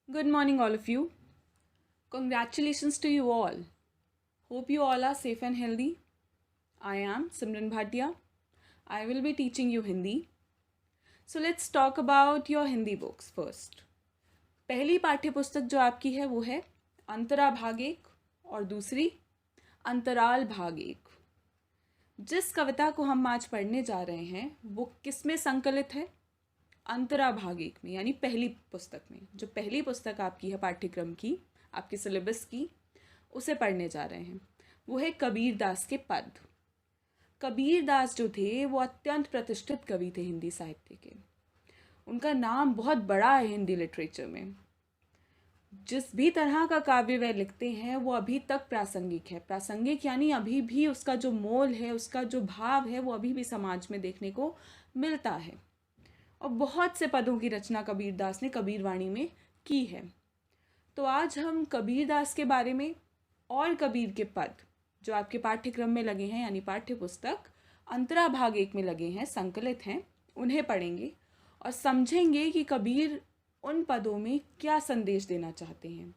Good morning, all of you. Congratulations to you all. Hope you all are safe and healthy. I am Simran Bhatia. I will be teaching you Hindi. So let's talk about your Hindi books first. पहली पाठ्य पुस्तक जो आपकी है वो है अंतरा भाग एक और दूसरी अंतराल भाग एक। जिस कविता को हम आज पढ़ने जा रहे हैं वो किस में संकलित है? अंतरा भाग एक में, यानी पहली पुस्तक में। जो पहली पुस्तक आपकी है पाठ्यक्रम की, आपके सिलेबस की, उसे पढ़ने जा रहे हैं। वो है कबीर दास के पद। कबीर दास जो थे वो अत्यंत प्रतिष्ठित कवि थे हिंदी साहित्य के। उनका नाम बहुत बड़ा है हिंदी लिटरेचर में। जिस भी तरह का काव्य वह लिखते हैं वो अभी तक प्रासंगिक है। प्रासंगिक यानी अभी भी उसका जो मोल है, उसका जो भाव है, वो अभी भी समाज में देखने को मिलता है। और बहुत से पदों की रचना कबीर दास ने कबीरवाणी में की है। तो आज हम कबीर दास के बारे में और कबीर के पद जो आपके पाठ्यक्रम में लगे हैं, यानी पाठ्य पुस्तक अंतरा भाग एक में लगे हैं, संकलित हैं, उन्हें पढ़ेंगे और समझेंगे कि कबीर उन पदों में क्या संदेश देना चाहते हैं,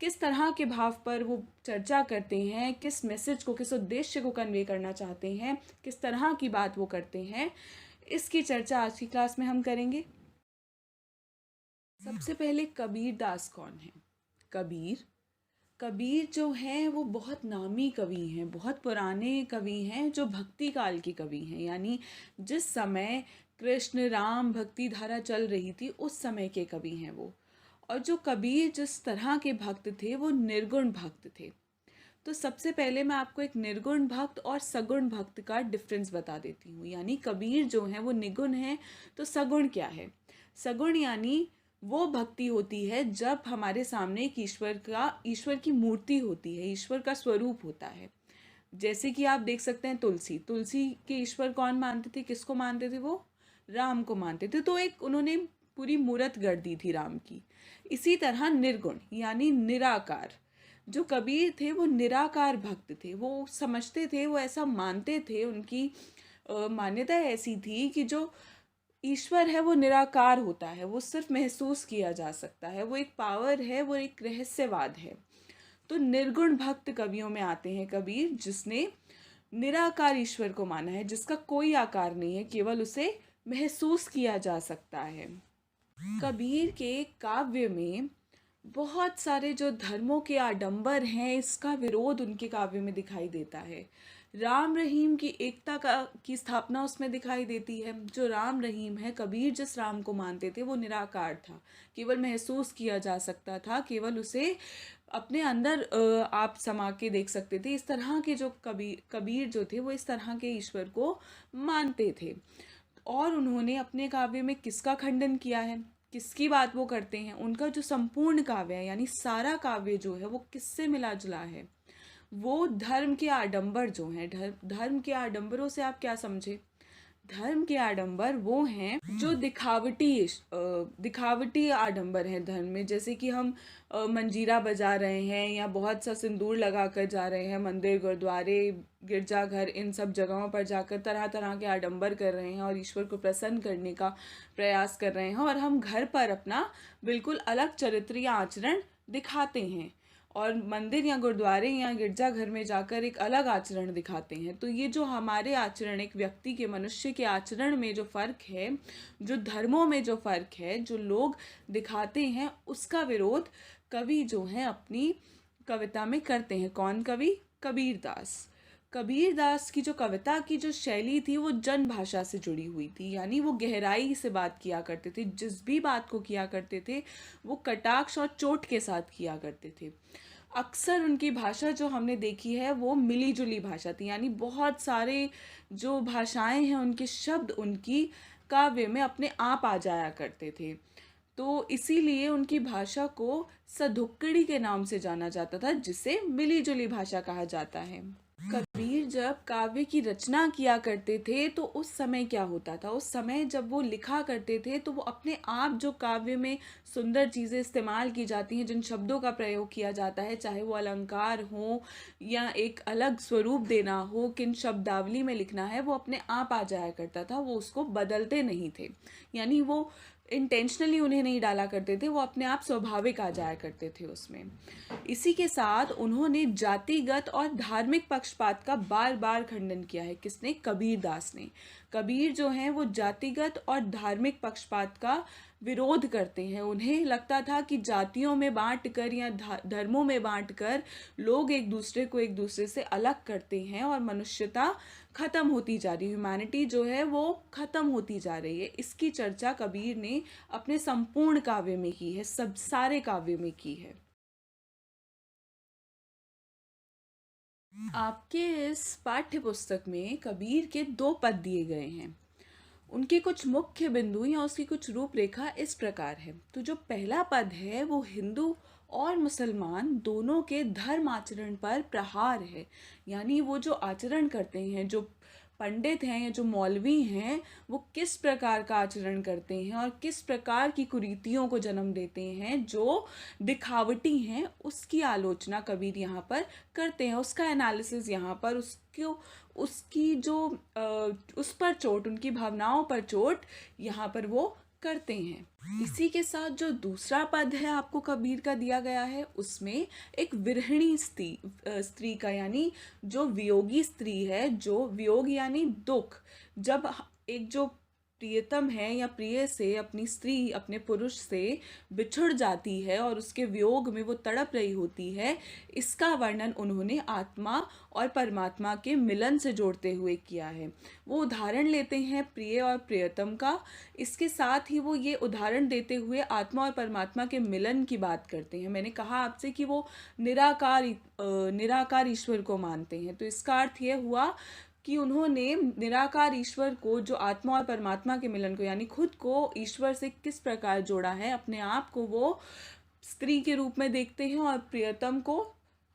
किस तरह के भाव पर वो चर्चा करते हैं, किस मैसेज को, किस उद्देश्य को कन्वे करना चाहते हैं, किस तरह की बात वो करते हैं। इसकी चर्चा आज की क्लास में हम करेंगे। सबसे पहले कबीर दास कौन है? कबीर जो हैं वो बहुत नामी कवि हैं, बहुत पुराने कवि हैं, जो भक्ति काल के कवि हैं। यानी जिस समय कृष्ण राम भक्ति धारा चल रही थी उस समय के कवि हैं वो। और जो कबीर जिस तरह के भक्त थे वो निर्गुण भक्त थे। तो सबसे पहले मैं आपको एक निर्गुण भक्त और सगुण भक्त का डिफरेंस बता देती हूँ। यानी कबीर जो हैं वो निगुण हैं, तो सगुण क्या है? सगुण यानी वो भक्ति होती है जब हमारे सामने एक ईश्वर की मूर्ति होती है, ईश्वर का स्वरूप होता है। जैसे कि आप देख सकते हैं तुलसी के ईश्वर कौन मानते थे, किसको मानते थे? वो राम को मानते थे। तो एक उन्होंने पूरी मूर्त गढ़ दी थी राम की। इसी तरह निर्गुण यानी निराकार, जो कबीर थे वो निराकार भक्त थे। वो समझते थे, वो ऐसा मानते थे, उनकी मान्यता ऐसी थी कि जो ईश्वर है वो निराकार होता है, वो सिर्फ महसूस किया जा सकता है, वो एक पावर है, वो एक रहस्यवाद है। तो निर्गुण भक्त कवियों में आते हैं कबीर, जिसने निराकार ईश्वर को माना है, जिसका कोई आकार नहीं है, केवल उसे महसूस किया जा सकता है। कबीर के काव्य में बहुत सारे जो धर्मों के आडंबर हैं, इसका विरोध उनके काव्य में दिखाई देता है। राम रहीम की एकता की स्थापना उसमें दिखाई देती है। जो राम रहीम है, कबीर जिस राम को मानते थे वो निराकार था, केवल महसूस किया जा सकता था, केवल उसे अपने अंदर आप समा के देख सकते थे। इस तरह के जो कबीर जो थे वो इस तरह के ईश्वर को मानते थे। और उन्होंने अपने काव्य में किसका खंडन किया है, किसकी बात वो करते हैं? उनका जो संपूर्ण काव्य है, यानी सारा काव्य जो है वो किससे मिला जुला है? वो धर्म के आडंबर जो हैं, धर्म के आडंबरों से आप क्या समझे? धर्म के आडंबर वो हैं जो दिखावटी आडंबर हैं धर्म में। जैसे कि हम मंजीरा बजा रहे हैं या बहुत सा सिंदूर लगा कर जा रहे हैं मंदिर, गुरुद्वारे, गिरजाघर, इन सब जगहों पर जाकर तरह तरह के आडंबर कर रहे हैं और ईश्वर को प्रसन्न करने का प्रयास कर रहे हैं। और हम घर पर अपना बिल्कुल अलग चरित्रीय आचरण दिखाते हैं और मंदिर या गुरुद्वारे या गिरजाघर में जाकर एक अलग आचरण दिखाते हैं। तो ये जो हमारे आचरण, एक व्यक्ति के, मनुष्य के आचरण में जो फ़र्क है, जो धर्मों में जो फ़र्क है, जो लोग दिखाते हैं, उसका विरोध कवि जो हैं अपनी कविता में करते हैं। कौन कवि? कबीर दास की जो कविता की जो शैली थी वो जन भाषा से जुड़ी हुई थी। यानी वो गहराई से बात किया करते थे, जिस भी बात को किया करते थे वो कटाक्ष और चोट के साथ किया करते थे। अक्सर उनकी भाषा जो हमने देखी है वो मिली जुली भाषा थी, यानी बहुत सारे जो भाषाएं हैं, उनके शब्द उनकी काव्य में अपने आप आ जाया करते थे। तो इसीलिए उनकी भाषा को सधुक्कड़ी के नाम से जाना जाता था, जिसे मिली जुली भाषा कहा जाता है। कबीर जब काव्य की रचना किया करते थे तो उस समय क्या होता था? उस समय जब वो लिखा करते थे तो वो अपने आप जो काव्य में सुंदर चीज़ें इस्तेमाल की जाती हैं, जिन शब्दों का प्रयोग किया जाता है, चाहे वो अलंकार हो या एक अलग स्वरूप देना हो, किन शब्दावली में लिखना है, वो अपने आप आ जाया करता था, वो उसको बदलते नहीं थे। यानी वो इंटेंशनली उन्हें नहीं डाला करते थे, वो अपने आप स्वाभाविक आ जाया करते थे उसमें। इसी के साथ उन्होंने जातिगत और धार्मिक पक्षपात का बार बार खंडन किया है। किसने? कबीर दास ने। कबीर जो हैं वो जातिगत और धार्मिक पक्षपात का विरोध करते हैं। उन्हें लगता था कि जातियों में बांट कर या धर्मों में बांट कर लोग एक दूसरे को एक दूसरे से अलग करते हैं और मनुष्यता खत्म होती जा रही है, ह्यूमैनिटी जो है वो खत्म होती जा रही है। इसकी चर्चा कबीर ने अपने संपूर्ण काव्य में की है, सब सारे काव्य में की है। आपके इस पाठ्य पुस्तक में कबीर के 2 पद दिए गए हैं। उनके कुछ मुख्य बिंदु या उसकी कुछ रूपरेखा इस प्रकार है। तो जो पहला पद है वो हिंदू और मुसलमान दोनों के धर्म आचरण पर प्रहार है। यानी वो जो आचरण करते हैं, जो पंडित हैं या जो मौलवी हैं, वो किस प्रकार का आचरण करते हैं और किस प्रकार की कुरीतियों को जन्म देते हैं जो दिखावटी हैं, उसकी आलोचना कबीर यहाँ पर करते हैं। उसका एनालिसिस यहाँ पर उसको उसकी जो उस पर चोट, उनकी भावनाओं पर चोट यहाँ पर वो करते हैं। इसी के साथ जो दूसरा पद है आपको कबीर का दिया गया है, उसमें एक विरहिणी स्त्री का, यानी जो वियोगी स्त्री है, जो वियोग यानी दुख, जब एक जो प्रियतम है या प्रिय से, अपनी स्त्री अपने पुरुष से बिछुड़ जाती है और उसके वियोग में वो तड़प रही होती है, इसका वर्णन उन्होंने आत्मा और परमात्मा के मिलन से जोड़ते हुए किया है। वो उदाहरण लेते हैं प्रिय और प्रियतम का। इसके साथ ही वो ये उदाहरण देते हुए आत्मा और परमात्मा के मिलन की बात करते हैं। मैंने कहा आपसे कि वो निराकार ईश्वर को मानते हैं, तो इसका अर्थ ये हुआ कि उन्होंने निराकार ईश्वर को, जो आत्मा और परमात्मा के मिलन को, यानी खुद को ईश्वर से किस प्रकार जोड़ा है, अपने आप को वो स्त्री के रूप में देखते हैं और प्रियतम को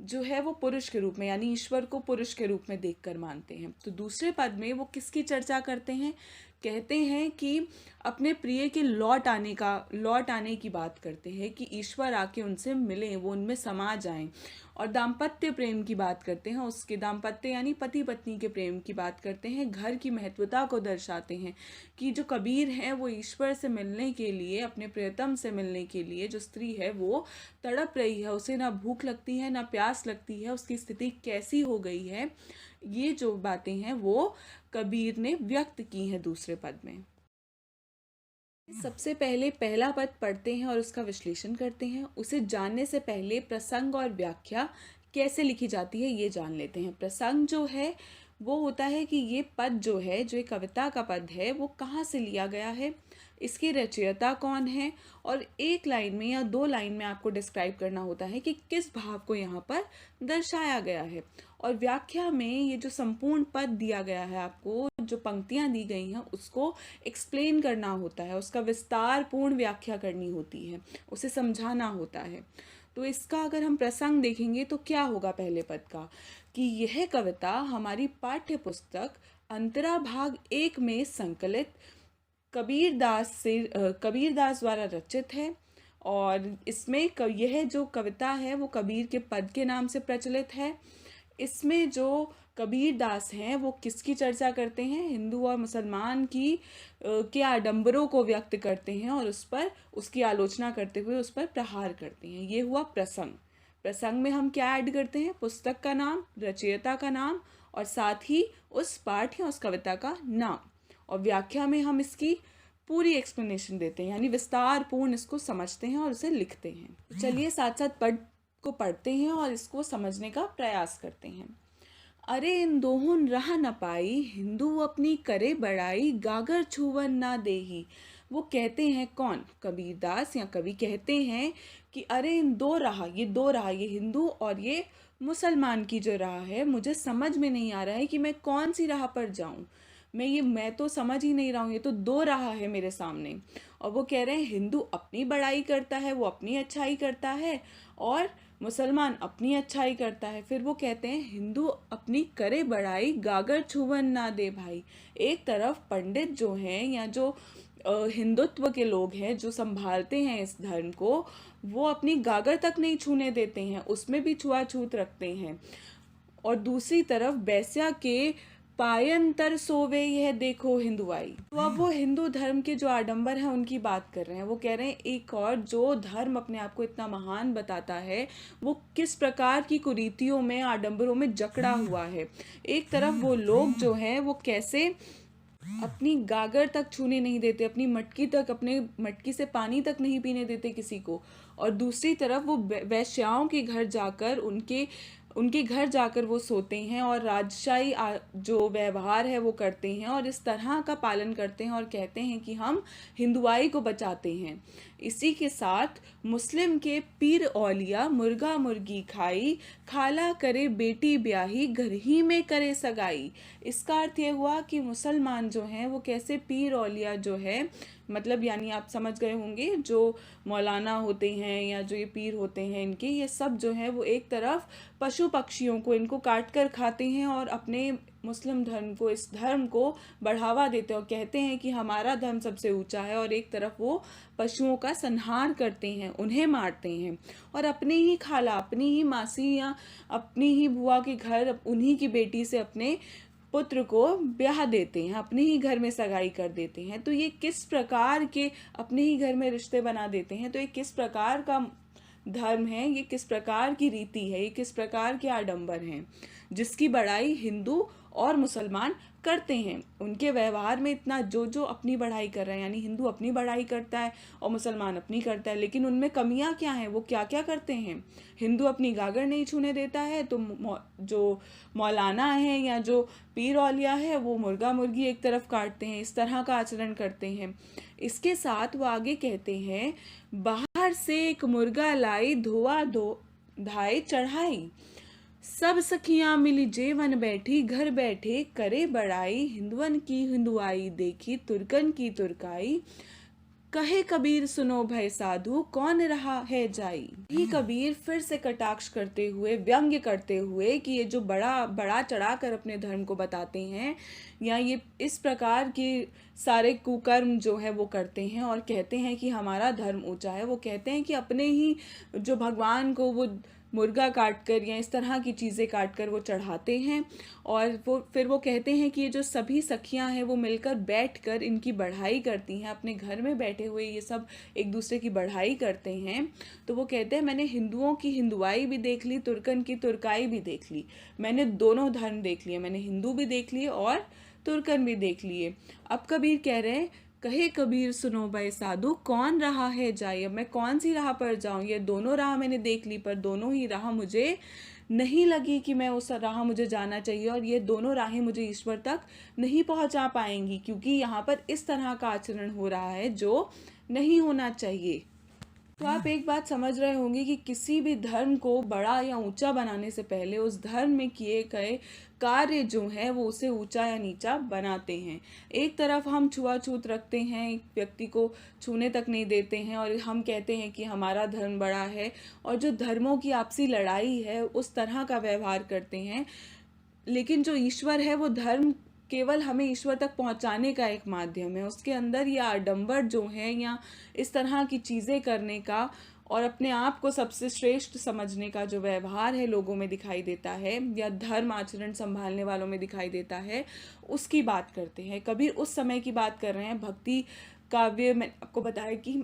जो है वो पुरुष के रूप में, यानी ईश्वर को पुरुष के रूप में देखकर मानते हैं। तो दूसरे पद में वो किसकी चर्चा करते हैं? कहते हैं कि अपने प्रिय के लौट आने की बात करते हैं कि ईश्वर आके उनसे मिलें, वो उनमें समा जाएं। और दाम्पत्य प्रेम की बात करते हैं, उसके दाम्पत्य यानी पति पत्नी के प्रेम की बात करते हैं। घर की महत्वता को दर्शाते हैं कि जो कबीर हैं वो ईश्वर से मिलने के लिए, अपने प्रियतम से मिलने के लिए, जो स्त्री है वो तड़प रही है, उसे ना भूख लगती है ना प्यास लगती है, उसकी स्थिति कैसी हो गई है, ये जो बातें हैं वो कबीर ने व्यक्त की हैं दूसरे पद में। सबसे पहले पहला पद पढ़ते हैं और उसका विश्लेषण करते हैं। उसे जानने से पहले प्रसंग और व्याख्या कैसे लिखी जाती है ये जान लेते हैं। प्रसंग जो है वो होता है कि ये पद जो है, जो एक कविता का पद है, वो कहाँ से लिया गया है, इसकी रचयिता कौन है, और एक लाइन में या 2 लाइन में आपको डिस्क्राइब करना होता है कि किस भाव को यहाँ पर दर्शाया गया है। और व्याख्या में ये जो संपूर्ण पद दिया गया है, आपको जो पंक्तियाँ दी गई हैं उसको एक्सप्लेन करना होता है, उसका विस्तार पूर्ण व्याख्या करनी होती है, उसे समझाना होता है। तो इसका अगर हम प्रसंग देखेंगे तो क्या होगा पहले पद का, कि यह कविता हमारी पाठ्य पुस्तक अंतरा भाग 1 में संकलित कबीर दास द्वारा रचित है। और इसमें यह जो कविता है वो कबीर के पद के नाम से प्रचलित है। इसमें जो कबीर दास हैं वो किसकी चर्चा करते हैं? हिंदू और मुसलमान की के आडंबरों को व्यक्त करते हैं और उस पर उसकी आलोचना करते हुए उस पर प्रहार करते हैं। ये हुआ प्रसंग। प्रसंग में हम क्या ऐड करते हैं? पुस्तक का नाम, रचयिता का नाम और साथ ही उस पाठ या उस कविता का नाम। और व्याख्या में हम इसकी पूरी एक्सप्लेनेशन देते हैं, यानी विस्तार पूर्ण इसको समझते हैं और उसे लिखते हैं। चलिए साथ साथ पद को पढ़ते हैं और इसको समझने का प्रयास करते हैं। अरे इन दोहुन रह न पाई, हिंदू अपनी करे बड़ाई, गागर छुवन ना देही। वो कहते हैं कौन? कबीरदास या कवि कहते हैं कि अरे इन दो राह, ये हिंदू और ये मुसलमान की जो राह है, मुझे समझ में नहीं आ रहा है कि मैं कौन सी राह पर जाऊं। मैं तो समझ ही नहीं रहा हूँ, ये तो 2 राह है मेरे सामने। और वो कह रहे हैं हिंदू अपनी बड़ाई करता है, वो अपनी अच्छाई करता है, और मुसलमान अपनी अच्छाई करता है। फिर वो कहते हैं हिंदू अपनी करे बड़ाई, गागर छुवन ना दे भाई। एक तरफ पंडित जो हैं या जो हिंदुत्व के लोग हैं, जो संभालते हैं इस धर्म को, वो अपनी गागर तक नहीं छूने देते हैं, उसमें भी छुआछूत रखते हैं। और दूसरी तरफ बैस्या के पायंतर सोवे यह देखो हिंदुआई। तो अब वो हिंदू धर्म के जो आडंबर हैं उनकी बात कर रहे हैं। वो कह रहे हैं एक और जो धर्म अपने आप को इतना महान बताता है वो किस प्रकार की कुरीतियों में, आडंबरों में जकड़ा हुआ है। एक तरफ वो लोग जो हैं वो कैसे अपनी गागर तक छूने नहीं देते, अपनी मटकी तक, अपने मटकी से पानी तक नहीं पीने देते किसी को, और दूसरी तरफ वो वैश्याओं के घर जाकर उनके घर जाकर वो सोते हैं और राजशाही जो व्यवहार है वो करते हैं और इस तरह का पालन करते हैं और कहते हैं कि हम हिंदुआई को बचाते हैं। इसी के साथ मुस्लिम के पीर औलिया मुर्गा मुर्गी खाई, खाला करे बेटी ब्याही, घर ही में करे सगाई। इसका अर्थ ये हुआ कि मुसलमान जो हैं वो कैसे पीर औलिया जो है, मतलब यानी आप समझ गए होंगे, जो मौलाना होते हैं या जो ये पीर होते हैं इनके, ये सब जो है वो एक तरफ पशु पक्षियों को इनको काट कर खाते हैं और अपने मुस्लिम धर्म को, इस धर्म को बढ़ावा देते हैं और कहते हैं कि हमारा धर्म सबसे ऊंचा है। और एक तरफ वो पशुओं का संहार करते हैं, उन्हें मारते हैं और अपनी ही खाला, अपनी ही मासी या अपनी ही बुआ के घर उन्हीं की बेटी से अपने पुत्र को ब्याह देते हैं, अपने ही घर में सगाई कर देते हैं। तो ये किस प्रकार के अपने ही घर में रिश्ते बना देते हैं। तो ये किस प्रकार का धर्म है, ये किस प्रकार की रीति है, ये किस प्रकार के आडंबर हैं जिसकी बड़ाई हिंदू और मुसलमान करते हैं। उनके व्यवहार में इतना जो अपनी बढ़ाई कर रहे हैं, यानी हिंदू अपनी बढ़ाई करता है और मुसलमान अपनी करता है, लेकिन उनमें कमियां क्या हैं, वो क्या क्या करते हैं। हिंदू अपनी गागर नहीं छूने देता है तो जो मौलाना है या जो पीर औलिया है वो मुर्गा मुर्गी एक तरफ काटते हैं, इस तरह का आचरण करते हैं। इसके साथ वो आगे कहते हैं, बाहर से एक मुर्गा लाई, धोआ धाई चढ़ाई, सब सखियां मिली जेवन बैठी, घर बैठे करे बड़ाई, हिंदुअन की हिंदुआई देखी, तुर्कन की तुर्काई, कहे कबीर सुनो भय साधु, कौन रहा है जाई। ही कबीर फिर से कटाक्ष करते हुए, व्यंग्य करते हुए कि ये जो बड़ा चढ़ा कर अपने धर्म को बताते हैं या ये इस प्रकार के सारे कुकर्म जो है वो करते हैं और कहते हैं कि हमारा धर्म ऊंचा है। वो कहते हैं कि अपने ही जो भगवान को वो मुर्गा काट कर या इस तरह की चीज़ें काट कर वो चढ़ाते हैं और फिर वो कहते हैं कि ये जो सभी सखियां हैं वो मिलकर बैठकर इनकी बढ़ाई करती हैं, अपने घर में बैठे हुए ये सब एक दूसरे की बढ़ाई करते हैं। तो वो कहते हैं मैंने हिंदुओं की हिंदुआई भी देख ली, तुर्कन की तुर्काई भी देख ली, मैंने दोनों धर्म देख लिए, मैंने हिंदू भी देख लिए और तुर्कन भी देख लिए। अब कबीर कह रहे हैं, कहे कबीर सुनो भाई साधु, कौन राह है जाए। अब मैं कौन सी राह पर जाऊं, ये दोनों राह मैंने देख ली पर दोनों ही राह मुझे नहीं लगी कि मैं उस राह मुझे जाना चाहिए और ये दोनों राहें मुझे ईश्वर तक नहीं पहुंचा पाएंगी, क्योंकि यहाँ पर इस तरह का आचरण हो रहा है जो नहीं होना चाहिए। तो आप एक बात समझ रहे होंगे कि किसी भी धर्म को बड़ा या ऊंचा बनाने से पहले उस धर्म में किए गए कार्य जो है वो उसे ऊंचा या नीचा बनाते हैं। एक तरफ हम छुआछूत रखते हैं, एक व्यक्ति को छूने तक नहीं देते हैं और हम कहते हैं कि हमारा धर्म बड़ा है, और जो धर्मों की आपसी लड़ाई है उस तरह का व्यवहार करते हैं। लेकिन जो ईश्वर है वो धर्म केवल हमें ईश्वर तक पहुंचाने का एक माध्यम है। उसके अंदर ये आडंबर जो है या इस तरह की चीज़ें करने का और अपने आप को सबसे श्रेष्ठ समझने का जो व्यवहार है लोगों में दिखाई देता है या धर्म आचरण संभालने वालों में दिखाई देता है, उसकी बात करते हैं। कबीर उस समय की बात कर रहे हैं, भक्ति काव्य में आपको बताया कि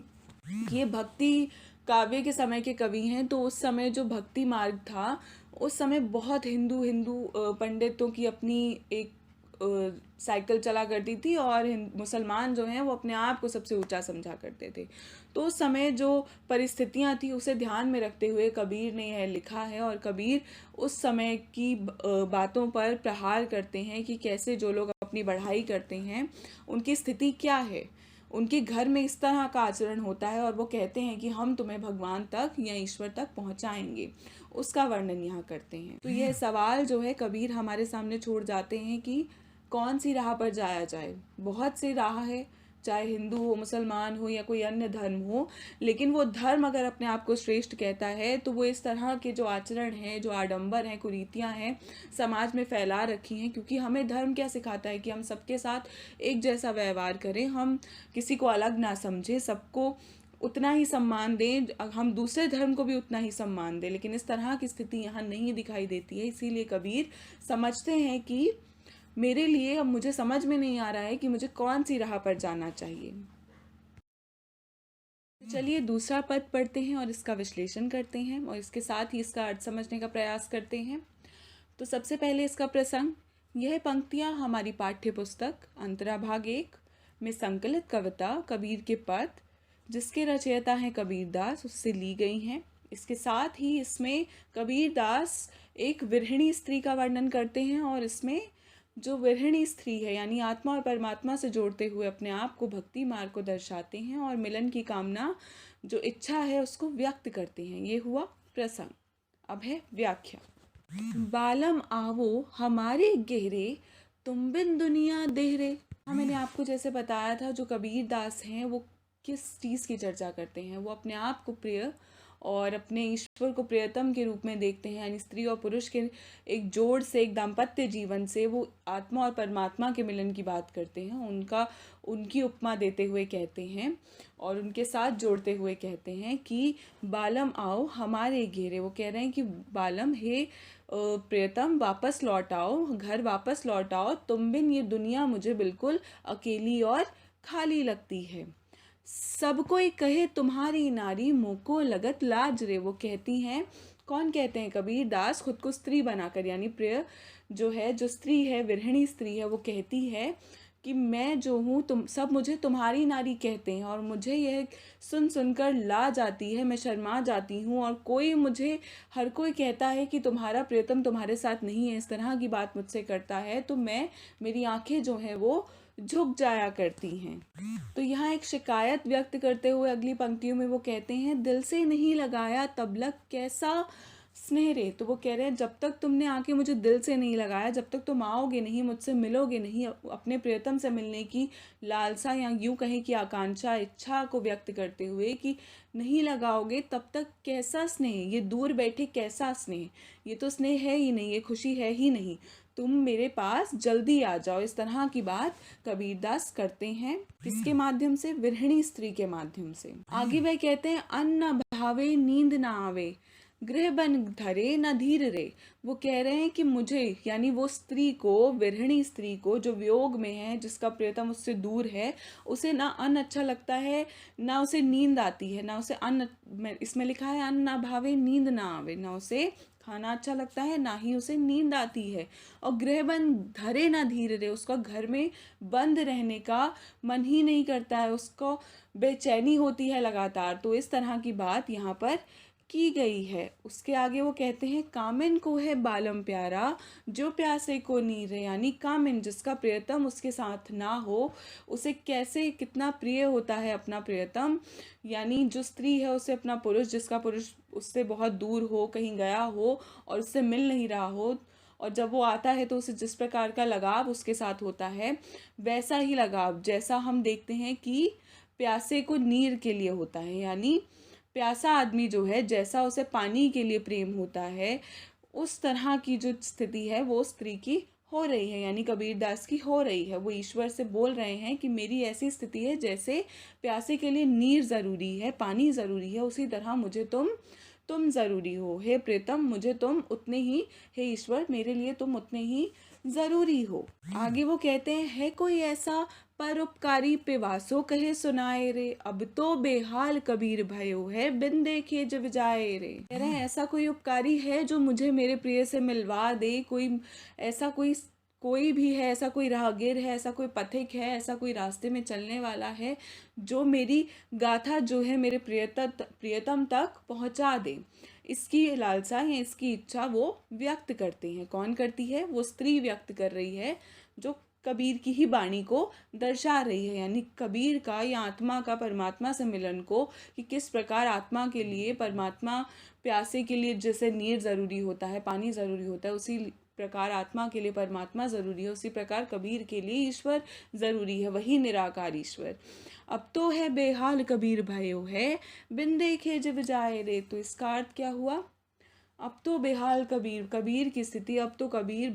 ये भक्ति काव्य के समय के कवि हैं। तो उस समय जो भक्ति मार्ग था, उस समय बहुत हिंदू पंडितों की अपनी एक साइकिल चला करती थी और मुसलमान जो हैं वो अपने आप को सबसे ऊंचा समझा करते थे। तो उस समय जो परिस्थितियां थी उसे ध्यान में रखते हुए कबीर ने यह लिखा है और कबीर उस समय की बातों पर प्रहार करते हैं कि कैसे जो लोग अपनी बढ़ाई करते हैं उनकी स्थिति क्या है। उनके घर में इस तरह का आचरण होता है और वो कहते हैं कि हम तुम्हें भगवान तक या ईश्वर तक पहुंचाएंगे, उसका वर्णन यहाँ करते हैं। तो यह सवाल जो है कबीर हमारे सामने छोड़ जाते हैं कि कौन सी राह पर जाया जाए। बहुत सी राह है, चाहे हिंदू हो, मुसलमान हो या कोई अन्य धर्म हो, लेकिन वो धर्म अगर अपने आप को श्रेष्ठ कहता है तो वो इस तरह के जो आचरण हैं, जो आडंबर हैं, कुरीतियां हैं, समाज में फैला रखी हैं। क्योंकि हमें धर्म क्या सिखाता है कि हम सबके साथ एक जैसा व्यवहार करें, हम किसी को अलग ना समझें, सबको उतना ही सम्मान दें, हम दूसरे धर्म को भी उतना ही सम्मान दें। लेकिन इस तरह की स्थिति यहाँ नहीं दिखाई देती है। इसीलिए कबीर समझते हैं कि मेरे लिए अब मुझे समझ में नहीं आ रहा है कि मुझे कौन सी राह पर जाना चाहिए। चलिए दूसरा पद पढ़ते हैं और इसका विश्लेषण करते हैं और इसके साथ ही इसका अर्थ समझने का प्रयास करते हैं। तो सबसे पहले इसका प्रसंग, यह पंक्तियाँ हमारी पाठ्य पुस्तक अंतरा भाग 1 में संकलित कविता कबीर के पद, जिसके रचयिता हैं कबीरदास, उससे ली गई हैं। इसके साथ ही इसमें कबीरदास एक विरहिणी स्त्री का वर्णन करते हैं और इसमें जो विरहिणी स्त्री है यानी आत्मा और परमात्मा से जोड़ते हुए अपने आप को भक्ति मार्ग को दर्शाते हैं और मिलन की कामना जो इच्छा है उसको व्यक्त करते हैं। ये हुआ प्रसंग। अब है व्याख्या। बालम आवो हमारे गहरे, तुम बिन दुनिया देहरे। मैंने आपको जैसे बताया था, जो कबीरदास हैं वो किस चीज़ की चर्चा करते हैं, वो अपने आप को प्रिय और अपने ईश्वर को प्रियतम के रूप में देखते हैं, यानी स्त्री और पुरुष के एक जोड़ से, एक दाम्पत्य जीवन से वो आत्मा और परमात्मा के मिलन की बात करते हैं। उनकी उपमा देते हुए कहते हैं और उनके साथ जोड़ते हुए कहते हैं कि बालम आओ हमारे घेरे। वो कह रहे हैं कि बालम, हे प्रियतम, वापस लौट आओ, घर वापस लौट आओ, तुम बिन ये दुनिया मुझे बिल्कुल अकेली और खाली लगती है। सब कोई कहे तुम्हारी नारी, मोको लगत लाज रे। वो कहती हैं, कौन कहते हैं? कबीरदास, खुद को स्त्री बनाकर, यानी प्रिय जो है, जो स्त्री है, विरहिणी स्त्री है, वो कहती है कि मैं जो हूँ, तुम सब मुझे तुम्हारी नारी कहते हैं और मुझे यह सुन सुनकर लाज आती है, मैं शर्मा जाती हूँ और हर कोई कहता है कि तुम्हारा प्रियतम तुम्हारे साथ नहीं है, इस तरह की बात मुझसे करता है, तो मेरी आंखें जो हैं वो झुक जाया करती हैं। तो यहाँ एक शिकायत व्यक्त करते हुए अगली पंक्तियों में वो कहते हैं, दिल से नहीं लगाया तबलक कैसा स्नेह रे। तो वो कह रहे हैं, जब तक तुमने आके मुझे दिल से नहीं लगाया, जब तक तुम आओगे नहीं, मुझसे मिलोगे नहीं, अपने प्रियतम से मिलने की लालसा या यूँ कहें कि आकांक्षा, इच्छा को व्यक्त करते हुए कि नहीं लगाओगे, तब तक कैसा स्नेह, ये दूर बैठे कैसा स्नेह, ये तो स्नेह है ही नहीं, ये खुशी है ही नहीं, तुम मेरे पास जल्दी आ जाओ। इस तरह की बात कबीरदास करते हैं। किसके माध्यम से? विरहिणी स्त्री के माध्यम से। आगे वह कहते हैं, अन्न न भावे नींद ना आवे, गृह बन धरे न धीर रे। वो कह रहे हैं कि मुझे, यानी वो स्त्री को, विरहिणी स्त्री को जो वियोग में है, जिसका प्रियतम उससे दूर है, उसे ना अन्न अच्छा लगता है, ना उसे नींद आती है, ना उसे अन्न, इसमें लिखा है अन्न ना भावे नींद ना आवे, ना उसे खाना अच्छा लगता है, ना ही उसे नींद आती है। और गृह बंद धरे ना धीरे रे, उसका घर में बंद रहने का मन ही नहीं करता है, उसको बेचैनी होती है लगातार। तो इस तरह की बात यहाँ पर की गई है। उसके आगे वो कहते हैं, कामिन को है बालम प्यारा, जो प्यासे को नीर है। यानी कामिन, जिसका प्रियतम उसके साथ ना हो, उसे कैसे, कितना प्रिय होता है अपना प्रियतम। यानी जो स्त्री है उसे अपना पुरुष, जिसका पुरुष उससे बहुत दूर हो, कहीं गया हो और उससे मिल नहीं रहा हो, और जब वो आता है तो उसे जिस प्रकार का लगाव उसके साथ होता है, वैसा ही लगाव जैसा हम देखते हैं कि प्यासे को नीर के लिए होता है। यानी प्यासा आदमी जो है, जैसा उसे पानी के लिए प्रेम होता है, उस तरह की जो स्थिति है वो स्त्री की हो रही है, यानी कबीरदास की हो रही है। वो ईश्वर से बोल रहे हैं कि मेरी ऐसी स्थिति है जैसे प्यासे के लिए नीर ज़रूरी है, पानी ज़रूरी है, उसी तरह मुझे तुम ज़रूरी हो। हे प्रीतम, मुझे तुम उतने ही, हे ईश्वर, मेरे लिए तुम उतने ही ज़रूरी हो। आगे वो कहते हैं, है कोई ऐसा परोपकारी पेवासो कहे सुनाए रे, अब तो बेहाल कबीर भयो है, बिन देखे जब जाए रे। कह रहे हैं, ऐसा कोई उपकारी है जो मुझे मेरे प्रिय से मिलवा दे, कोई भी है, ऐसा कोई राहगीर है, ऐसा कोई पथिक है, ऐसा कोई रास्ते में चलने वाला है जो मेरी गाथा जो है मेरे प्रियतम तक पहुंचा दे। इसकी लालसा या इसकी इच्छा वो व्यक्त करते हैं। कौन करती है? वो स्त्री व्यक्त कर रही है, जो कबीर की ही वाणी को दर्शा रही है, यानी कबीर का या आत्मा का परमात्मा से मिलन को, कि किस प्रकार आत्मा के लिए परमात्मा, प्यासे के लिए जैसे नीर ज़रूरी होता है, पानी ज़रूरी होता है, उसी प्रकार आत्मा के लिए परमात्मा ज़रूरी है, उसी प्रकार कबीर के लिए ईश्वर ज़रूरी है, वही निराकार ईश्वर। अब तो है बेहाल कबीर भयो है, बिन देखे जब जाए रे। तो इसका अर्थ क्या हुआ? अब तो बेहाल कबीर की स्थिति, अब तो कबीर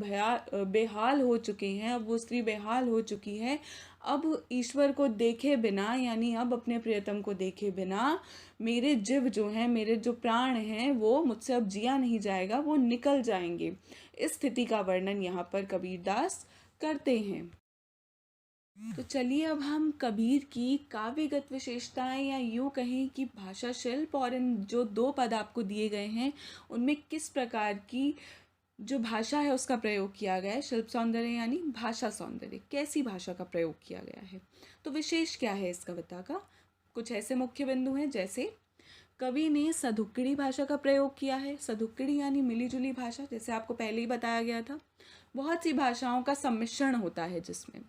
बेहाल हो चुके हैं, अब वो स्त्री बेहाल हो चुकी है। अब ईश्वर को देखे बिना, यानी अब अपने प्रियतम को देखे बिना मेरे जीव जो हैं, मेरे जो प्राण हैं, वो मुझसे अब जिया नहीं जाएगा, वो निकल जाएंगे। इस स्थिति का वर्णन यहाँ पर कबीरदास करते हैं। तो चलिए अब हम कबीर की काव्यगत विशेषताएं या यूँ कहें कि भाषा शिल्प और इन जो 2 पद आपको दिए गए हैं उनमें किस प्रकार की जो भाषा है उसका प्रयोग किया गया है। शिल्प सौंदर्य यानी भाषा सौंदर्य, कैसी भाषा का प्रयोग किया गया है। तो विशेष क्या है इस कविता का, कुछ ऐसे मुख्य बिंदु हैं जैसे कवि ने सधुक्कड़ी भाषा का प्रयोग किया है। सधुक्कड़ी यानी मिली जुली भाषा, जैसे आपको पहले ही बताया गया था। बहुत सी भाषाओं का सम्मिश्रण होता है जिसमें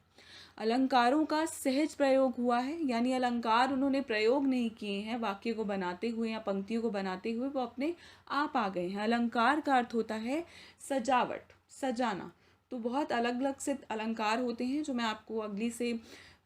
अलंकारों का सहज प्रयोग हुआ है, यानी अलंकार उन्होंने प्रयोग नहीं किए हैं वाक्य को बनाते हुए या पंक्तियों को बनाते हुए, वो अपने आप आ गए हैं। अलंकार का अर्थ होता है सजावट, सजाना। तो बहुत अलग अलग से अलंकार होते हैं जो मैं आपको अगली से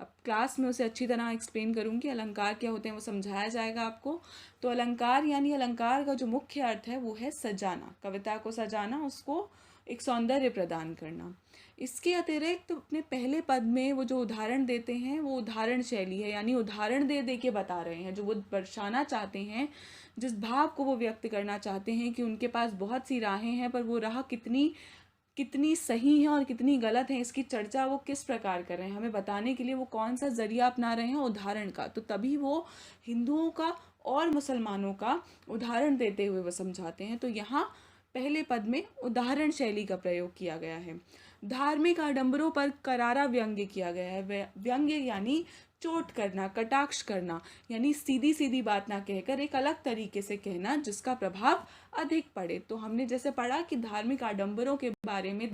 अब क्लास में उसे अच्छी तरह एक्सप्लेन करूँगी। अलंकार क्या होते हैं वो समझाया जाएगा आपको। तो अलंकार यानी अलंकार का जो मुख्य अर्थ है वो है सजाना, कविता को सजाना, उसको एक सौंदर्य प्रदान करना। इसके अतिरिक्त अपने पहले पद में वो जो उदाहरण देते हैं वो उदाहरण शैली है, यानी उदाहरण दे दे के बता रहे हैं जो वो दर्शाना चाहते हैं, जिस भाव को वो व्यक्त करना चाहते हैं कि उनके पास बहुत सी राहें हैं पर वो राह कितनी कितनी सही है और कितनी गलत है इसकी चर्चा वो किस प्रकार कर रहे हैं, हमें बताने के लिए वो कौन सा जरिया अपना रहे हैं उदाहरण का। तो तभी वो हिंदुओं का और मुसलमानों का उदाहरण देते हुए वो समझाते हैं। तो यहाँ पहले पद में उदाहरण शैली का प्रयोग किया गया है। धार्मिक आडंबरों पर करारा व्यंग्य किया गया है। व्यंग्य यानी चोट करना, कटाक्ष करना, यानी सीधी सीधी बात ना कहकर एक अलग तरीके से कहना जिसका प्रभाव अधिक पड़े। तो हमने जैसे पढ़ा कि धार्मिक आडंबरों के बारे में,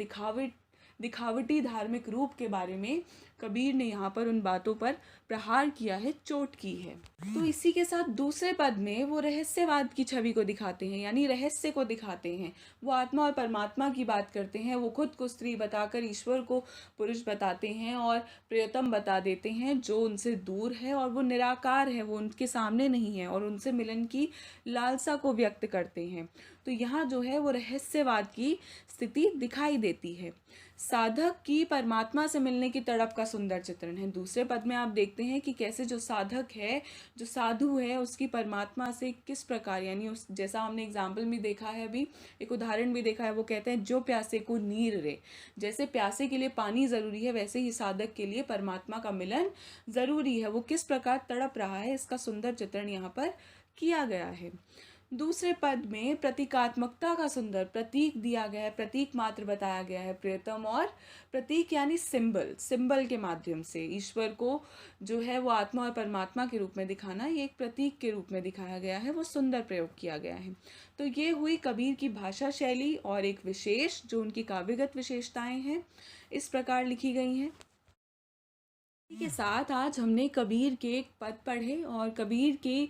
दिखावटी धार्मिक रूप के बारे में कबीर ने यहाँ पर उन बातों पर प्रहार किया है, चोट की है। तो इसी के साथ दूसरे पद में वो रहस्यवाद की छवि को दिखाते हैं, यानी रहस्य को दिखाते हैं। वो आत्मा और परमात्मा की बात करते हैं। वो खुद को स्त्री बताकर ईश्वर को पुरुष बताते हैं और प्रियतम बता देते हैं जो उनसे दूर है और वो निराकार है, वो उनके सामने नहीं है, और उनसे मिलन की लालसा को व्यक्त करते हैं। तो यहाँ जो है वो रहस्यवाद की स्थिति दिखाई देती है। साधक की परमात्मा से मिलने की तड़प का सुंदर चित्रण है। दूसरे पद में आप देखते हैं कि कैसे जो साधक है, जो साधु है, उसकी परमात्मा से किस प्रकार, यानी उस जैसा हमने एग्जाम्पल भी देखा है, अभी एक उदाहरण भी देखा है, वो कहते हैं जो प्यासे को नीर रे। जैसे प्यासे के लिए पानी ज़रूरी है वैसे ही साधक के लिए परमात्मा का मिलन ज़रूरी है। वो किस प्रकार तड़प रहा है इसका सुंदर चित्रण यहाँ पर किया गया है। दूसरे पद में प्रतीकात्मकता का सुंदर प्रतीक दिया गया है, प्रतीक मात्र बताया गया है प्रियतम, और प्रतीक यानी सिंबल के माध्यम से ईश्वर को जो है वो आत्मा और परमात्मा के रूप में दिखाना, ये एक प्रतीक के रूप में दिखाया गया है, वो सुंदर प्रयोग किया गया है। तो ये हुई कबीर की भाषा शैली और एक विशेष जो उनकी काव्यगत विशेषताएं हैं इस प्रकार लिखी गई हैं। इसी के साथ आज हमने कबीर के एक पद पढ़े और कबीर के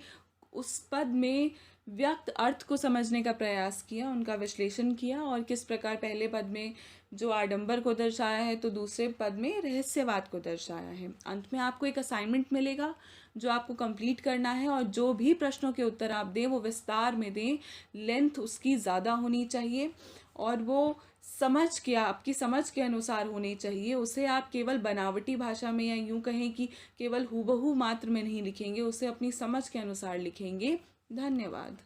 उस पद में व्यक्त अर्थ को समझने का प्रयास किया, उनका विश्लेषण किया और किस प्रकार पहले पद में जो आडंबर को दर्शाया है तो दूसरे पद में रहस्यवाद को दर्शाया है। अंत में आपको एक असाइनमेंट मिलेगा जो आपको कंप्लीट करना है और जो भी प्रश्नों के उत्तर आप दें वो विस्तार में दें, लेंथ उसकी ज़्यादा होनी चाहिए और वो समझ के, आपकी समझ के अनुसार होनी चाहिए। उसे आप केवल बनावटी भाषा में या यूँ कहें कि केवल हूबहू मात्र में नहीं लिखेंगे, उसे अपनी समझ के अनुसार लिखेंगे। धन्यवाद।